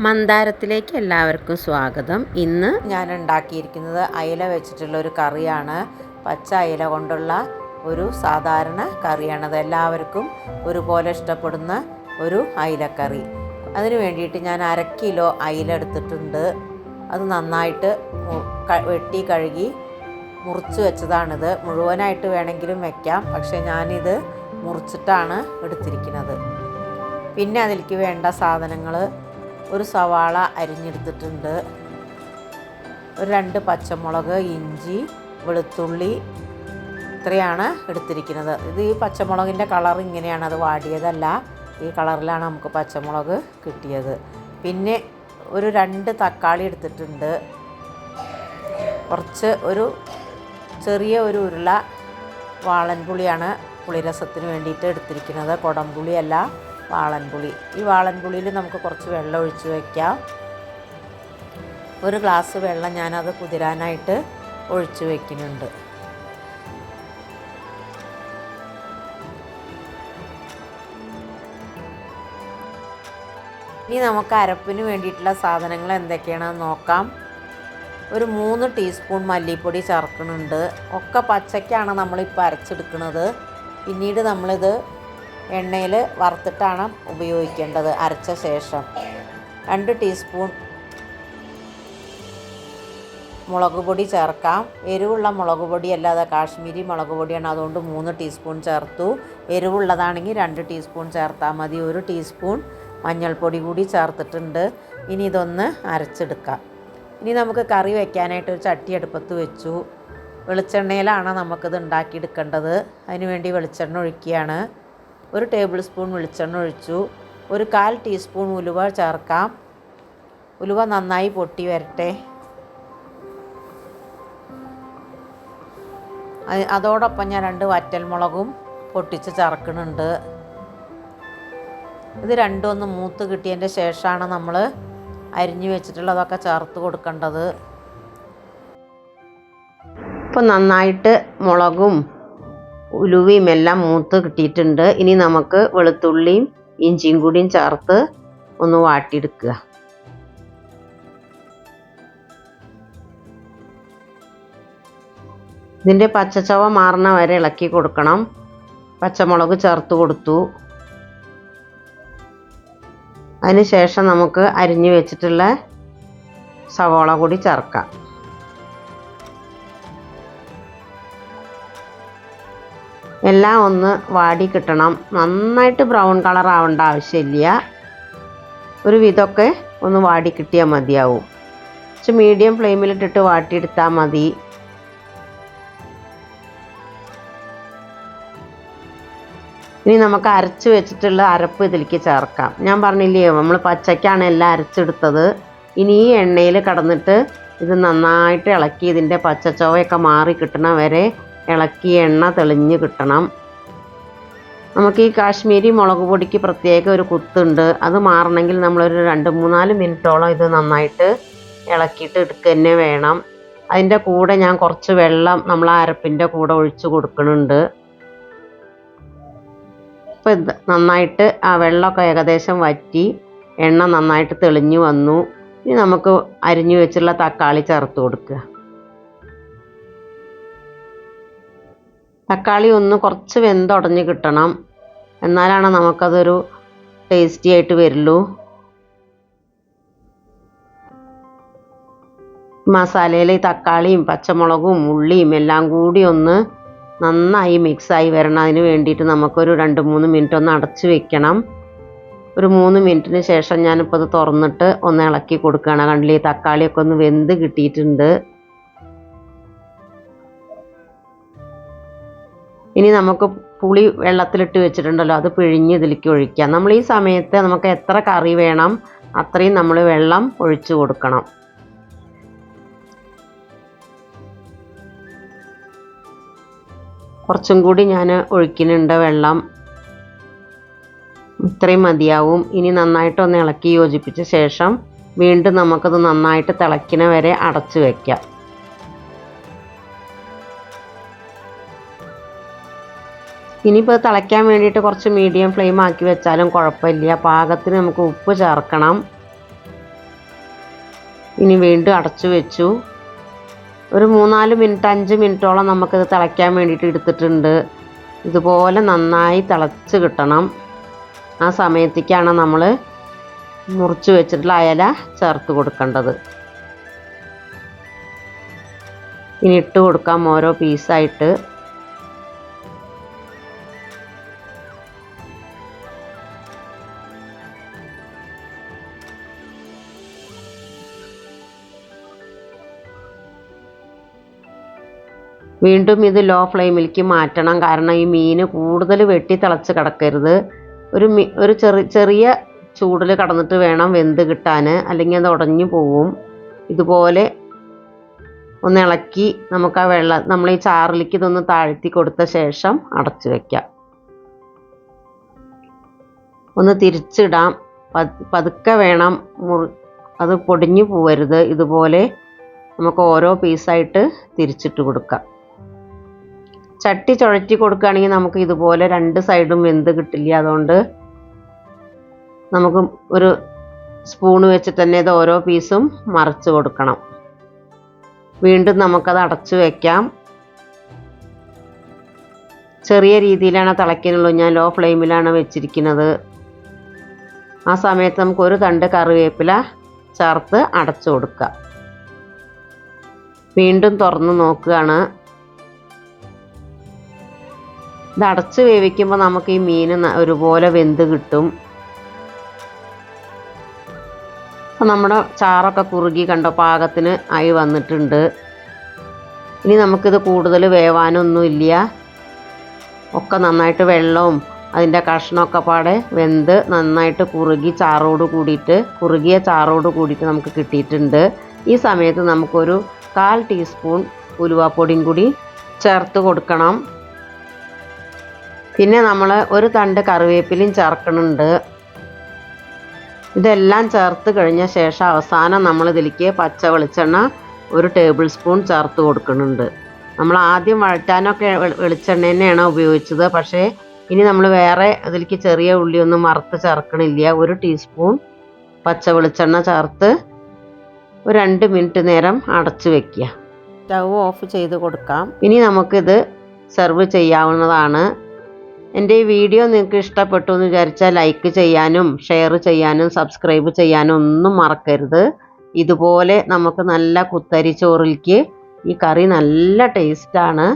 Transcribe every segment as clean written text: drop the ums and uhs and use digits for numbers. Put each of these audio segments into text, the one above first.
മന്ദാരത്തിലേക്ക് എല്ലാവർക്കും സ്വാഗതം. ഇന്ന് ഞാൻ ഉണ്ടാക്കിയിരിക്കുന്നത് അയില വെച്ചിട്ടുള്ള ഒരു കറിയാണ്. പച്ച അയില കൊണ്ടുള്ള ഒരു സാധാരണ കറിയാണത്. എല്ലാവർക്കും ഒരുപോലെ ഇഷ്ടപ്പെടുന്ന ഒരു അയിലക്കറി. അതിന് വേണ്ടിയിട്ട് ഞാൻ 1/2 കിലോ അയില എടുത്തിട്ടുണ്ട്. അത് നന്നായിട്ട് വെട്ടി കഴുകി മുറിച്ച് വെച്ചതാണിത്. മുഴുവനായിട്ട് വേണമെങ്കിലും വെക്കാം, പക്ഷേ ഞാനിത് മുറിച്ചിട്ടാണ് എടുത്തിരിക്കുന്നത്. പിന്നെ അതിലേക്ക് വേണ്ട സാധനങ്ങൾ: ഒരു സവാള അരിഞ്ഞെടുത്തിട്ടുണ്ട്, ഒരു 2 പച്ചമുളക്, ഇഞ്ചി, വെളുത്തുള്ളി, ഇത്രയാണ് എടുത്തിരിക്കുന്നത്. ഇത് ഈ പച്ചമുളകിൻ്റെ കളർ ഇങ്ങനെയാണ്, അത് വാടിയതല്ല. ഈ കളറിലാണ് നമുക്ക് പച്ചമുളക് കിട്ടിയത്. പിന്നെ ഒരു 2 തക്കാളി എടുത്തിട്ടുണ്ട്. കുറച്ച് ചെറിയ ഒരു ഉരുള വാളൻപുളിയാണ് പുളിരസത്തിന് വേണ്ടിയിട്ട് എടുത്തിരിക്കുന്നത്. കുടംപുളിയല്ല, വാളൻപുളി. ഈ വാളൻപുളിയിൽ നമുക്ക് കുറച്ച് വെള്ളം ഒഴിച്ച് വയ്ക്കാം. 1 ഗ്ലാസ് വെള്ളം ഞാനത് കുതിരാനായിട്ട് ഒഴിച്ച് വയ്ക്കുന്നുണ്ട്. ഇനി നമുക്ക് അരപ്പിന് വേണ്ടിയിട്ടുള്ള സാധനങ്ങൾ എന്തൊക്കെയാണെന്ന് നോക്കാം. ഒരു 3 ടീസ്പൂൺ മല്ലിപ്പൊടി ചേർക്കുന്നുണ്ട്. ഒക്കെ പച്ചയ്ക്കാണ് നമ്മളിപ്പോൾ അരച്ചെടുക്കുന്നത്. പിന്നീട് നമ്മളിത് എണ്ണയിൽ വറുത്തിട്ടാണ് ഉപയോഗിക്കേണ്ടത്. അരച്ച ശേഷം 2 ടീസ്പൂൺ മുളക് പൊടി ചേർക്കാം. എരിവുള്ള മുളക് പൊടി അല്ലാതെ കാശ്മീരി മുളക് പൊടിയാണ്, അതുകൊണ്ട് 3 ടീസ്പൂൺ ചേർത്തു. എരിവുള്ളതാണെങ്കിൽ 2 ടീസ്പൂൺ ചേർത്താൽ മതി. 1 ടീസ്പൂൺ മഞ്ഞൾപ്പൊടി കൂടി ചേർത്തിട്ടുണ്ട്. ഇനി ഇതൊന്ന് അരച്ചെടുക്കാം. ഇനി നമുക്ക് കറി വയ്ക്കാനായിട്ട് ഒരു ചട്ടി അടുപ്പത്ത് വെച്ചു. വെളിച്ചെണ്ണയിലാണ് നമുക്കിത് ഉണ്ടാക്കിയെടുക്കേണ്ടത്. അതിനുവേണ്ടി വെളിച്ചെണ്ണ ഒഴിക്കുകയാണ്. 1 ടേബിൾ സ്പൂൺ വെളിച്ചെണ്ണ ഒഴിച്ചു. 1/4 ടീസ്പൂൺ ഉലുവ ചേർക്കാം. ഉലുവ നന്നായി പൊട്ടി വരട്ടെ. അതോടൊപ്പം ഞാൻ 2 വറ്റൽമുളകും പൊട്ടിച്ച് ചേർക്കുന്നുണ്ട്. ഇത് രണ്ടും ഒന്ന് മൂത്ത് കിട്ടിയതിൻ്റെ ശേഷമാണ് നമ്മൾ അരിഞ്ഞു വെച്ചിട്ടുള്ളതൊക്കെ ചേർത്ത് കൊടുക്കേണ്ടത്. ഇപ്പോൾ നന്നായിട്ട് മുളകും ഉലുവയും എല്ലാം മൂത്ത് കിട്ടിയിട്ടുണ്ട്. ഇനി നമുക്ക് വെളുത്തുള്ളിയും ഇഞ്ചിയും കൂടിയും ചേർത്ത് ഒന്ന് വാട്ടിയെടുക്കുക. ഇതിൻ്റെ പച്ചച്ചവ മാറുന്ന വരെ ഇളക്കി കൊടുക്കണം. പച്ചമുളക് ചേർത്ത് കൊടുത്തു. അതിന് ശേഷം നമുക്ക് അരിഞ്ഞു വെച്ചിട്ടുള്ള സവാള കൂടി ചേർക്കാം. എല്ലാം ഒന്ന് വാടി കിട്ടണം. നന്നായിട്ട് ബ്രൗൺ കളർ ആവേണ്ട ആവശ്യമില്ല. ഒരു വിധമൊക്കെ ഒന്ന് വാടി കിട്ടിയാൽ മതിയാവും. പക്ഷെ മീഡിയം ഫ്ലെയിമിലിട്ടിട്ട് വാട്ടിയെടുത്താൽ മതി. ഇനി നമുക്ക് അരച്ച് വെച്ചിട്ടുള്ള അരപ്പ് ഇതിലേക്ക് ചേർക്കാം. ഞാൻ പറഞ്ഞില്ലേ, നമ്മൾ പച്ചയ്ക്കാണ് എല്ലാം അരച്ചെടുത്തത്. ഇനി ഈ എണ്ണയിൽ കിടന്നിട്ട് ഇത് നന്നായിട്ട് ഇളക്കി ഇതിൻ്റെ പച്ചച്ചവയൊക്കെ മാറി കിട്ടണ വരെ ഇളക്കി എണ്ണ തെളിഞ്ഞ് കിട്ടണം. നമുക്ക് ഈ കാശ്മീരി മുളക് പൊടിക്ക് പ്രത്യേക ഒരു കുത്തുണ്ട്. അത് മാറണമെങ്കിൽ നമ്മളൊരു 2-3-4 മിനിറ്റോളം ഇത് നന്നായിട്ട് ഇളക്കിയിട്ട് എടുക്കുക തന്നെ വേണം. അതിൻ്റെ കൂടെ ഞാൻ കുറച്ച് വെള്ളം നമ്മൾ ആ അരപ്പിൻ്റെ കൂടെ ഒഴിച്ച് കൊടുക്കുന്നുണ്ട്. ഇപ്പോൾ ഇത് നന്നായിട്ട് ആ വെള്ളമൊക്കെ ഏകദേശം വറ്റി എണ്ണ നന്നായിട്ട് തെളിഞ്ഞു വന്നു. ഇനി നമുക്ക് അരിഞ്ഞു വെച്ചുള്ള തക്കാളി ചേർത്ത് കൊടുക്കുക. തക്കാളി ഒന്ന് കുറച്ച് വെന്തുടഞ്ഞ് കിട്ടണം, എന്നാലാണ് നമുക്കതൊരു ടേസ്റ്റി ആയിട്ട് വരുള്ളൂ. മസാലയിൽ ഈ തക്കാളിയും പച്ചമുളകും ഉള്ളിയും എല്ലാം കൂടി ഒന്ന് നന്നായി മിക്സായി വരണം. അതിന് വേണ്ടിയിട്ട് നമുക്കൊരു 2-3 മിനിറ്റ് ഒന്ന് അടച്ച് വെക്കണം. ഒരു 3 മിനിറ്റിന് ശേഷം ഞാനിപ്പോൾ ഇത് തുറന്നിട്ട് ഒന്ന് ഇളക്കി കൊടുക്കുകയാണ്. കണ്ടില്ലേ, ഈ തക്കാളിയൊക്കെ ഒന്ന് വെന്ത് കിട്ടിയിട്ടുണ്ട്. ഇനി നമുക്ക് പുളി വെള്ളത്തിലിട്ട് വെച്ചിട്ടുണ്ടല്ലോ, അത് പിഴിഞ്ഞ് ഇതിലേക്ക് ഒഴിക്കാം. നമ്മൾ ഈ സമയത്ത് നമുക്ക് എത്ര കറി വേണം അത്രയും നമ്മൾ വെള്ളം ഒഴിച്ചു കൊടുക്കണം. കുറച്ചും കൂടി ഞാൻ ഒഴിക്കുന്നുണ്ട് വെള്ളം. ഇത്രയും മതിയാവും. ഇനി നന്നായിട്ടൊന്ന് ഇളക്കി യോജിപ്പിച്ച ശേഷം വീണ്ടും നമുക്കത് നന്നായിട്ട് തിളയ്ക്കുന്ന വരെ അടച്ചു വയ്ക്കാം. ഇനിയിപ്പോൾ തിളയ്ക്കാൻ വേണ്ടിയിട്ട് കുറച്ച് മീഡിയം ഫ്ലെയിം ആക്കി വെച്ചാലും കുഴപ്പമില്ല. പാകത്തിന് നമുക്ക് ഉപ്പ് ചേർക്കണം. ഇനി വീണ്ടും അടച്ചു വെച്ചു. ഒരു 3-4 മിനിറ്റ് 5 മിനിറ്റോളം നമുക്കിത് തിളയ്ക്കാൻ വേണ്ടിയിട്ട് എടുത്തിട്ടുണ്ട്. ഇതുപോലെ നന്നായി തിളച്ച് കിട്ടണം. ആ സമയത്തേക്കാണ് നമ്മൾ മുറിച്ച് വെച്ചിട്ടുള്ള അയല ചേർത്ത് കൊടുക്കേണ്ടത്. ഇനി ഇട്ട് കൊടുക്കാം ഓരോ പീസായിട്ട്. വീണ്ടും ഇത് ലോ ഫ്ലെയിമിലേക്ക് മാറ്റണം. കാരണം ഈ മീൻ കൂടുതൽ വെട്ടി തിളച്ച് കിടക്കരുത്. ഒരു ചെറിയ ചൂടിൽ കടന്നിട്ട് വേണം വെന്ത് കിട്ടാൻ, അല്ലെങ്കിൽ അത് ഉടഞ്ഞു പോവും. ഇതുപോലെ ഒന്ന് ഇളക്കി നമുക്ക് ആ നമ്മൾ ഈ ചാറിലേക്ക് ഇതൊന്ന് താഴ്ത്തി കൊടുത്ത ശേഷം അടച്ചു വയ്ക്കാം. ഒന്ന് തിരിച്ചിടാം. പതുക്കെ വേണം, അത് പൊടിഞ്ഞു പോവരുത്. ഇതുപോലെ നമുക്ക് ഓരോ പീസായിട്ട് തിരിച്ചിട്ട് കൊടുക്കാം. ചട്ടി ചുഴറ്റി കൊടുക്കുകയാണെങ്കിൽ നമുക്ക് ഇതുപോലെ 2 സൈഡും വെന്ത് കിട്ടില്ല. അതുകൊണ്ട് നമുക്ക് ഒരു സ്പൂൺ വെച്ചിട്ട് തന്നെ ഇത് ഓരോ പീസും മറിച്ച് കൊടുക്കണം. വീണ്ടും നമുക്കത് അടച്ചു വയ്ക്കാം. ചെറിയ രീതിയിലാണ് തിളയ്ക്കാനുള്ളൂ. ഞാൻ ലോ ഫ്ലെയിമിലാണ് വെച്ചിരിക്കുന്നത്. ആ സമയത്ത് നമുക്ക് ഒരു തണ്ട് കറിവേപ്പില ചേർത്ത് അടച്ചു കൊടുക്കുക. വീണ്ടും തുറന്ന് നോക്കുകയാണ്. ഇത് അടച്ച് വേവിക്കുമ്പോൾ നമുക്ക് ഈ മീൻ ഒരുപോലെ വെന്ത് കിട്ടും. അപ്പം നമ്മുടെ ചാറൊക്കെ കുറുകി കണ്ടോ പാകത്തിന് ആയി വന്നിട്ടുണ്ട്. ഇനി നമുക്കിത് കൂടുതൽ വേവാനൊന്നുമില്ല. ഒക്കെ നന്നായിട്ട് വെള്ളവും അതിൻ്റെ കഷ്ണമൊക്കെ പാടെ വെന്ത് നന്നായിട്ട് കുറുകിയ ചാറോട് കൂടിയിട്ട് നമുക്ക് കിട്ടിയിട്ടുണ്ട്. ഈ സമയത്ത് നമുക്കൊരു 1/4 ടീസ്പൂൺ ഉലുവാപ്പൊടിയും കൂടി ചേർത്ത് കൊടുക്കണം. പിന്നെ നമ്മൾ ഒരു തണ്ട് കറിവേപ്പിലയും ചേർക്കുന്നുണ്ട്. ഇതെല്ലാം ചേർത്ത് കഴിഞ്ഞ ശേഷം അവസാനം നമ്മൾ ഇതിലേക്ക് പച്ച വെളിച്ചെണ്ണ 1 ടേബിൾ സ്പൂൺ ചേർത്ത് കൊടുക്കുന്നുണ്ട്. നമ്മൾ ആദ്യം വഴറ്റാനൊക്കെ വെളിച്ചെണ്ണ തന്നെയാണ് ഉപയോഗിച്ചത്. പക്ഷേ ഇനി നമ്മൾ വേറെ അതിലേക്ക് ചെറിയ ഉള്ളിയൊന്നും വറുത്ത് ചേർക്കണില്ല. 1 ടീസ്പൂൺ പച്ച വെളിച്ചെണ്ണ ചേർത്ത് ഒരു 2 മിനിറ്റ് നേരം അടച്ചു വെക്കുക. സ്റ്റൗ ഓഫ് ചെയ്ത് കൊടുക്കാം. ഇനി നമുക്കിത് സെർവ് ചെയ്യാവുന്നതാണ്. എൻ്റെ ഈ വീഡിയോ നിങ്ങൾക്ക് ഇഷ്ടപ്പെട്ടു എന്ന് വിചാരിച്ചാൽ ലൈക്ക് ചെയ്യാനും ഷെയർ ചെയ്യാനും സബ്സ്ക്രൈബ് ചെയ്യാനും ഒന്നും മറക്കരുത്. ഇതുപോലെ നമുക്ക് നല്ല കുത്തരി ചോറിലേക്ക് ഈ കറി നല്ല ടേസ്റ്റാണ്.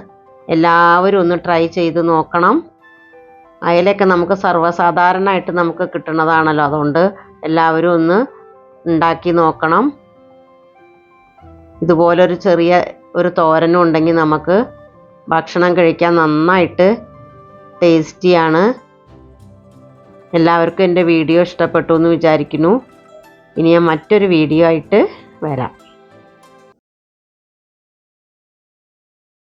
എല്ലാവരും ഒന്ന് ട്രൈ ചെയ്ത് നോക്കണം. അയലയൊക്കെ നമുക്ക് സർവ്വസാധാരണമായിട്ട് നമുക്ക് കിട്ടുന്നതാണല്ലോ. അതുകൊണ്ട് എല്ലാവരും ഒന്ന് ഉണ്ടാക്കി നോക്കണം. ഇതുപോലൊരു ചെറിയ തോരനും ഉണ്ടെങ്കിൽ നമുക്ക് ഭക്ഷണം കഴിക്കാൻ നന്നായിട്ട് ടേസ്റ്റിയാണ്. എല്ലാവർക്കും എൻ്റെ വീഡിയോ ഇഷ്ടപ്പെട്ടു എന്ന് വിചാരിക്കുന്നു. ഇനി ഞാൻ മറ്റൊരു വീഡിയോ ആയിട്ട് വരാം.